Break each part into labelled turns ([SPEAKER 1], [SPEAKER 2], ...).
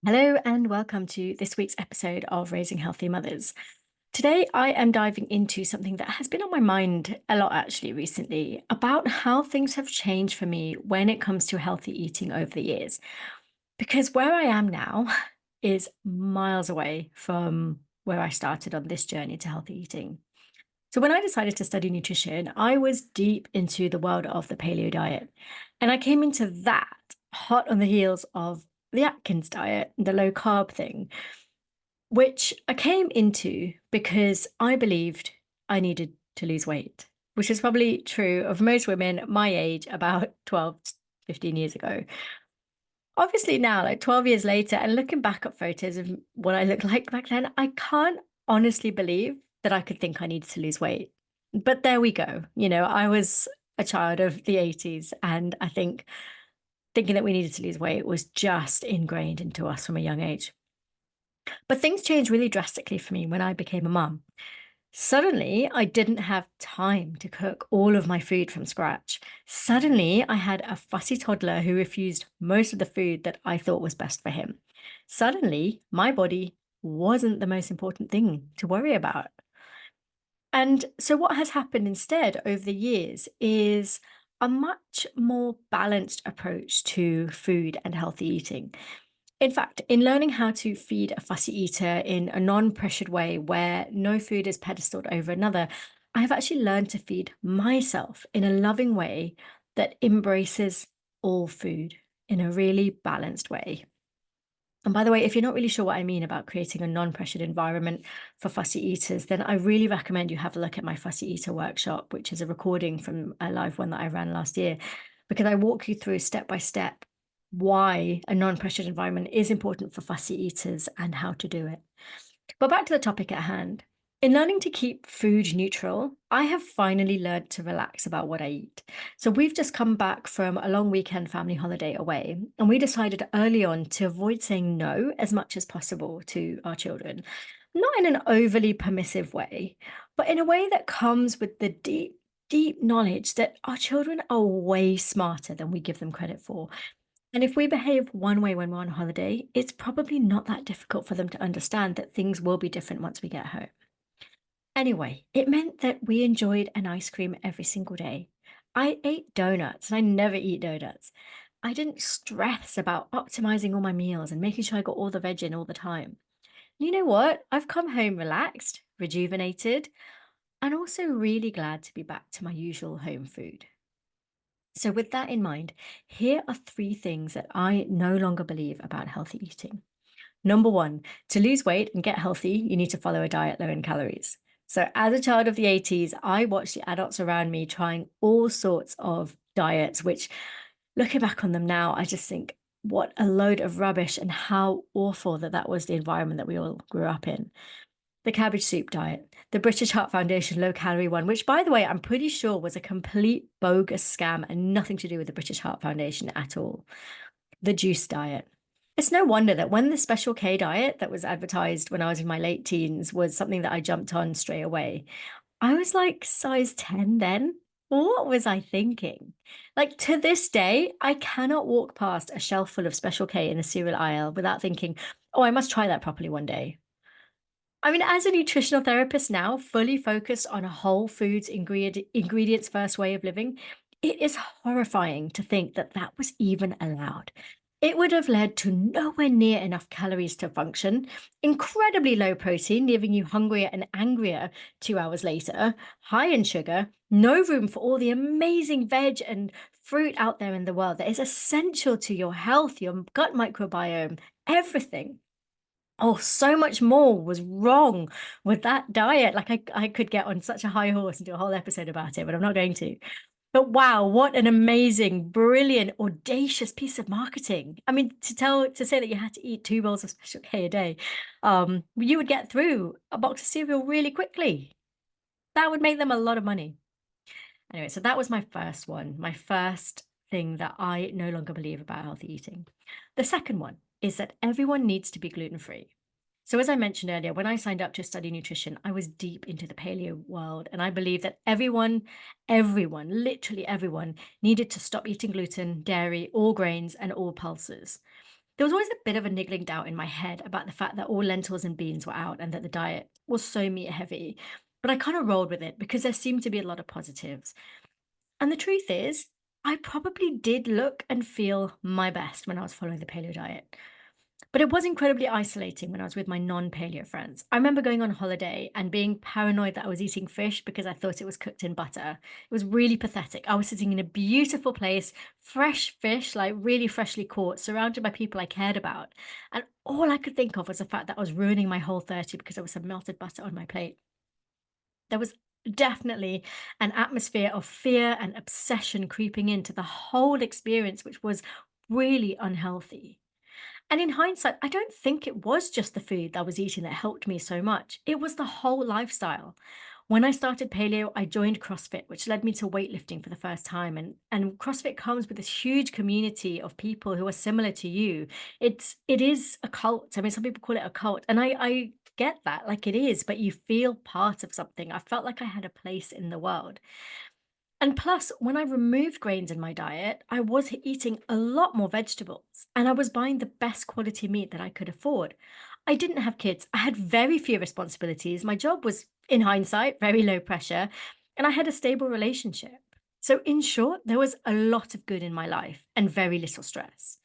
[SPEAKER 1] Hello and welcome to this week's episode of Raising Healthy Mothers. Today, I am diving into something that has been on my mind a lot actually recently about how things have changed for me when it comes to healthy eating over the years. Because where I am now is miles away from where I started on this journey to healthy eating. So, when I decided to study nutrition, I was deep into the world of the paleo diet. And I came into that hot on the heels of the Atkins diet, the low carb thing, which I came into because I believed I needed to lose weight, which is probably true of most women my age about 12, 15 years ago. Obviously, now, like 12 years later, and looking back at photos of what I looked like back then, I can't honestly believe that I could think I needed to lose weight. But there we go. I was a child of the 80s, and I think thinking that we needed to lose weight was just ingrained into us from a young age. But things changed really drastically for me when I became a mum. Suddenly, I didn't have time to cook all of my food from scratch. Suddenly, I had a fussy toddler who refused most of the food that I thought was best for him. Suddenly, my body wasn't the most important thing to worry about. And so, what has happened instead over the years is a much more balanced approach to food and healthy eating. In fact, in learning how to feed a fussy eater in a non pressured way where no food is pedestaled over another, I have actually learned to feed myself in a loving way that embraces all food in a really balanced way. And by the way, if you're not really sure what I mean about creating a non pressured environment for fussy eaters, then I really recommend you have a look at my fussy eater workshop, which is a recording from a live one that I ran last year, because I walk you through step by step why a non pressured environment is important for fussy eaters and how to do it. But back to the topic at hand. In learning to keep food neutral, I have finally learned to relax about what I eat. So, we've just come back from a long weekend family holiday away, and we decided early on to avoid saying no as much as possible to our children. Not in an overly permissive way, but in a way that comes with the deep, deep knowledge that our children are way smarter than we give them credit for. And if we behave one way when we're on holiday, it's probably not that difficult for them to understand that things will be different once we get home. Anyway, it meant that we enjoyed an ice cream every single day. I ate donuts and I never eat donuts. I didn't stress about optimizing all my meals and making sure I got all the veg in all the time. You know what? I've come home relaxed, rejuvenated, and also really glad to be back to my usual home food. So, with that in mind, here are three things that I no longer believe about healthy eating. Number one, to lose weight and get healthy, you need to follow a diet low in calories. So, as a child of the 80s, I watched the adults around me trying all sorts of diets, which looking back on them now, I just think what a load of rubbish and how awful that was the environment that we all grew up in. The cabbage soup diet, the British Heart Foundation low calorie one, which, by the way, I'm pretty sure was a complete bogus scam and nothing to do with the British Heart Foundation at all. The juice diet. It's no wonder that when the Special K diet that was advertised when I was in my late teens was something that I jumped on straight away. I was like size 10 then. What was I thinking? Like to this day, I cannot walk past a shelf full of Special K in the cereal aisle without thinking, oh, I must try that properly one day. I mean, as a nutritional therapist now, fully focused on a whole foods ingredients first way of living, it is horrifying to think that that was even allowed. It would have led to nowhere near enough calories to function, incredibly low protein, leaving you hungrier and angrier 2 hours later, high in sugar, no room for all the amazing veg and fruit out there in the world that is essential to your health, your gut microbiome, everything. Oh, so much more was wrong with that diet. Like I could get on such a high horse and do a whole episode about it, but I'm not going to. But wow, what an amazing, brilliant, audacious piece of marketing. I mean, to say that you had to eat 2 bowls of Special K a day, you would get through a box of cereal really quickly. That would make them a lot of money. Anyway, so that was my first one, my first thing that I no longer believe about healthy eating. The second one is that everyone needs to be gluten free. So, as I mentioned earlier, when I signed up to study nutrition, I was deep into the paleo world. And I believe that everyone, literally everyone, needed to stop eating gluten, dairy, all grains, and all pulses. There was always a bit of a niggling doubt in my head about the fact that all lentils and beans were out and that the diet was so meat heavy. But I kind of rolled with it because there seemed to be a lot of positives. And the truth is, I probably did look and feel my best when I was following the paleo diet. But it was incredibly isolating when I was with my non-paleo friends. I remember going on holiday and being paranoid that I was eating fish because I thought it was cooked in butter. It was really pathetic. I was sitting in a beautiful place, fresh fish, like really freshly caught, surrounded by people I cared about. And all I could think of was the fact that I was ruining my whole 30 because there was some melted butter on my plate. There was definitely an atmosphere of fear and obsession creeping into the whole experience, which was really unhealthy. And in hindsight, I don't think it was just the food I was eating that helped me so much. It was the whole lifestyle. When I started paleo, I joined CrossFit, which led me to weightlifting for the first time. And CrossFit comes with this huge community of people who are similar to you. It is a cult. I mean, some people call it a cult. And I get that, like it is, but you feel part of something. I felt like I had a place in the world. And plus, when I removed grains in my diet, I was eating a lot more vegetables and I was buying the best quality meat that I could afford. I didn't have kids. I had very few responsibilities. My job was, in hindsight, very low pressure, and I had a stable relationship. So, in short, there was a lot of good in my life and very little stress.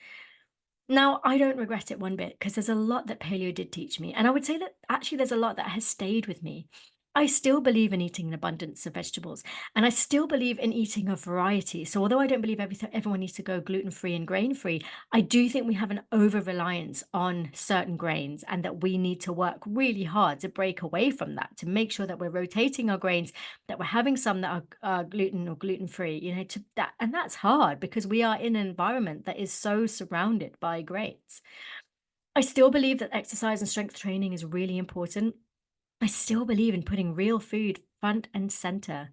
[SPEAKER 1] Now, I don't regret it one bit because there's a lot that paleo did teach me. And I would say that actually there's a lot that has stayed with me. I still believe in eating an abundance of vegetables and I still believe in eating a variety. So, although I don't believe everyone needs to go gluten free and grain free, I do think we have an over reliance on certain grains and that we need to work really hard to break away from that, to make sure that we're rotating our grains, that we're having some that are gluten or gluten free, to that. And that's hard because we are in an environment that is so surrounded by grains. I still believe that exercise and strength training is really important. I still believe in putting real food front and center.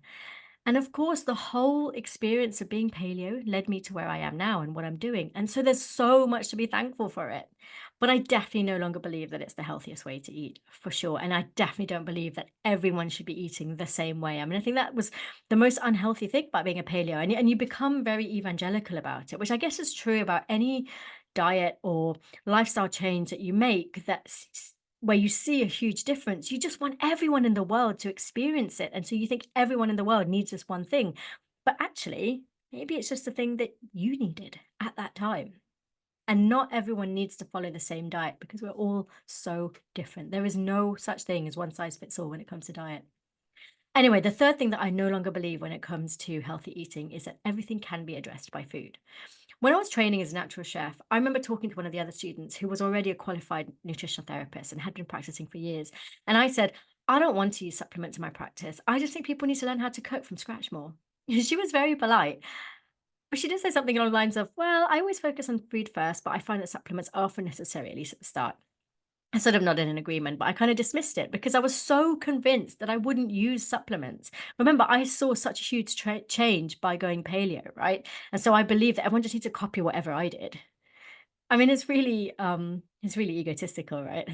[SPEAKER 1] And of course, the whole experience of being paleo led me to where I am now and what I'm doing. And so there's so much to be thankful for it. But I definitely no longer believe that it's the healthiest way to eat, for sure. And I definitely don't believe that everyone should be eating the same way. I mean, I think that was the most unhealthy thing about being a paleo. And you become very evangelical about it, which I guess is true about any diet or lifestyle change that you make where you see a huge difference. You just want everyone in the world to experience it. And so you think everyone in the world needs this one thing. But actually, maybe it's just the thing that you needed at that time. And not everyone needs to follow the same diet because we're all so different. There is no such thing as one size fits all when it comes to diet. Anyway, the third thing that I no longer believe when it comes to healthy eating is that everything can be addressed by food. When I was training as a natural chef, I remember talking to one of the other students who was already a qualified nutritional therapist and had been practicing for years. And I said, I don't want to use supplements in my practice. I just think people need to learn how to cook from scratch more. She was very polite, but she did say something along the lines of, well, I always focus on food first, but I find that supplements are often necessary, at least at the start. I sort of nodded in agreement, but I kind of dismissed it because I was so convinced that I wouldn't use supplements. Remember, I saw such a huge change by going paleo, right? And so I believe that everyone just needs to copy whatever I did. I mean, it's really egotistical, right?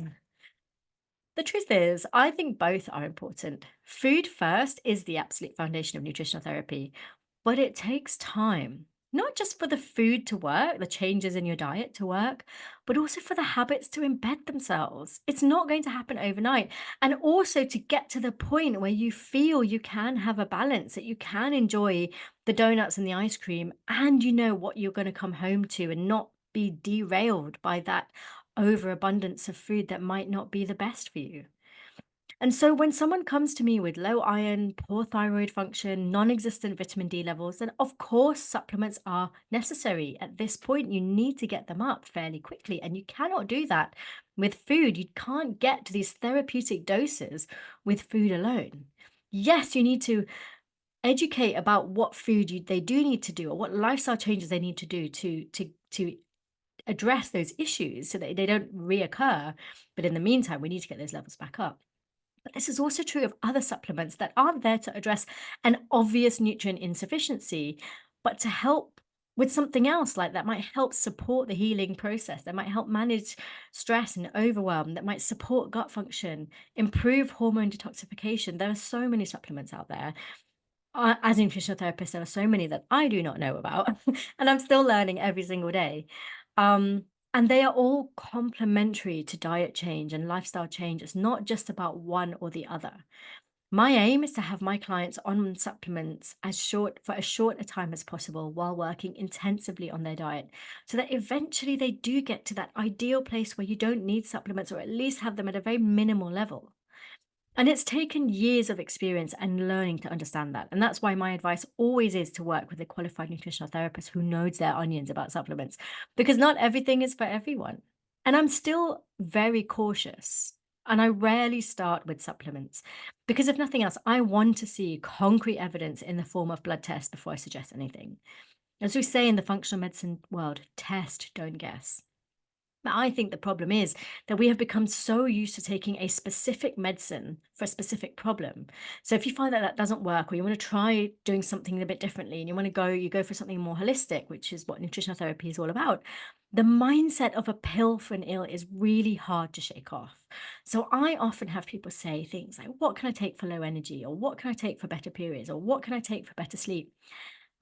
[SPEAKER 1] The truth is, I think both are important. Food first is the absolute foundation of nutritional therapy, but it takes time. Not just for the food to work, the changes in your diet to work, but also for the habits to embed themselves. It's not going to happen overnight. And also to get to the point where you feel you can have a balance, that you can enjoy the donuts and the ice cream, and you know what you're going to come home to and not be derailed by that overabundance of food that might not be the best for you. And so when someone comes to me with low iron, poor thyroid function, non-existent vitamin D levels, then of course supplements are necessary. At this point, you need to get them up fairly quickly, and you cannot do that with food. You can't get to these therapeutic doses with food alone. Yes, you need to educate about what they do need to do or what lifestyle changes they need to do to address those issues so that they don't reoccur. But in the meantime, we need to get those levels back up. But this is also true of other supplements that aren't there to address an obvious nutrient insufficiency, but to help with something else like that might help support the healing process, that might help manage stress and overwhelm, that might support gut function, improve hormone detoxification. There are so many supplements out there. As a nutritional therapist, there are so many that I do not know about, and I'm still learning every single day. Um, And they are all complementary to diet change and lifestyle change. It's not just about one or the other. My aim is to have my clients on supplements as short a time as possible while working intensively on their diet so that eventually they do get to that ideal place where you don't need supplements or at least have them at a very minimal level. And it's taken years of experience and learning to understand that. And that's why my advice always is to work with a qualified nutritional therapist who knows their onions about supplements, because not everything is for everyone. And I'm still very cautious. And I rarely start with supplements because, if nothing else, I want to see concrete evidence in the form of blood tests before I suggest anything. As we say in the functional medicine world, test, don't guess. But I think the problem is that we have become so used to taking a specific medicine for a specific problem. So if you find that that doesn't work, or you want to try doing something a bit differently, and you go for something more holistic, which is what nutritional therapy is all about. The mindset of a pill for an ill is really hard to shake off. So I often have people say things like, "What can I take for low energy?" or "What can I take for better periods?" or "What can I take for better sleep?"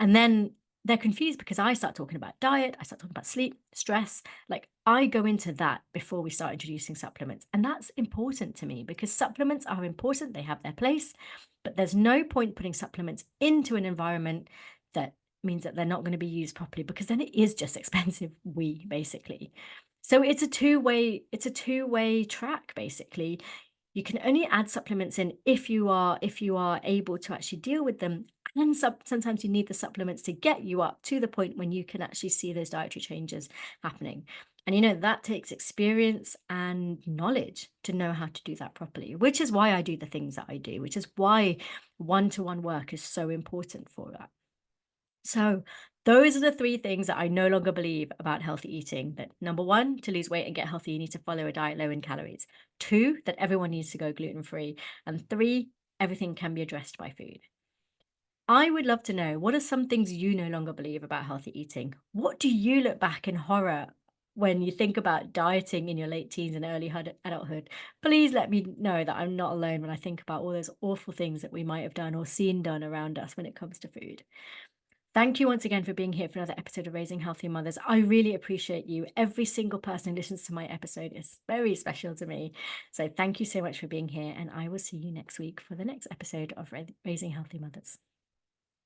[SPEAKER 1] And then they're confused because I start talking about diet, I start talking about sleep, stress. Like, I go into that before we start introducing supplements. And that's important to me because supplements are important, they have their place, but there's no point putting supplements into an environment that means that they're not going to be used properly, because then it is just expensive we basically. So it's a two-way track basically. You can only add supplements in if you are able to actually deal with them, and sometimes you need the supplements to get you up to the point when you can actually see those dietary changes happening. And that takes experience and knowledge to know how to do that properly, which is why I do the things that I do, which is why one-to-one work is so important for that. So, those are the three things that I no longer believe about healthy eating. That number one, to lose weight and get healthy, you need to follow a diet low in calories. Two, that everyone needs to go gluten free. And three, everything can be addressed by food. I would love to know, what are some things you no longer believe about healthy eating? What do you look back in horror when you think about dieting in your late teens and early adulthood? Please let me know that I'm not alone when I think about all those awful things that we might have done or seen done around us when it comes to food. Thank you once again for being here for another episode of Raising Healthy Mothers. I really appreciate you. Every single person who listens to my episode is very special to me. So thank you so much for being here, and I will see you next week for the next episode of Raising Healthy Mothers.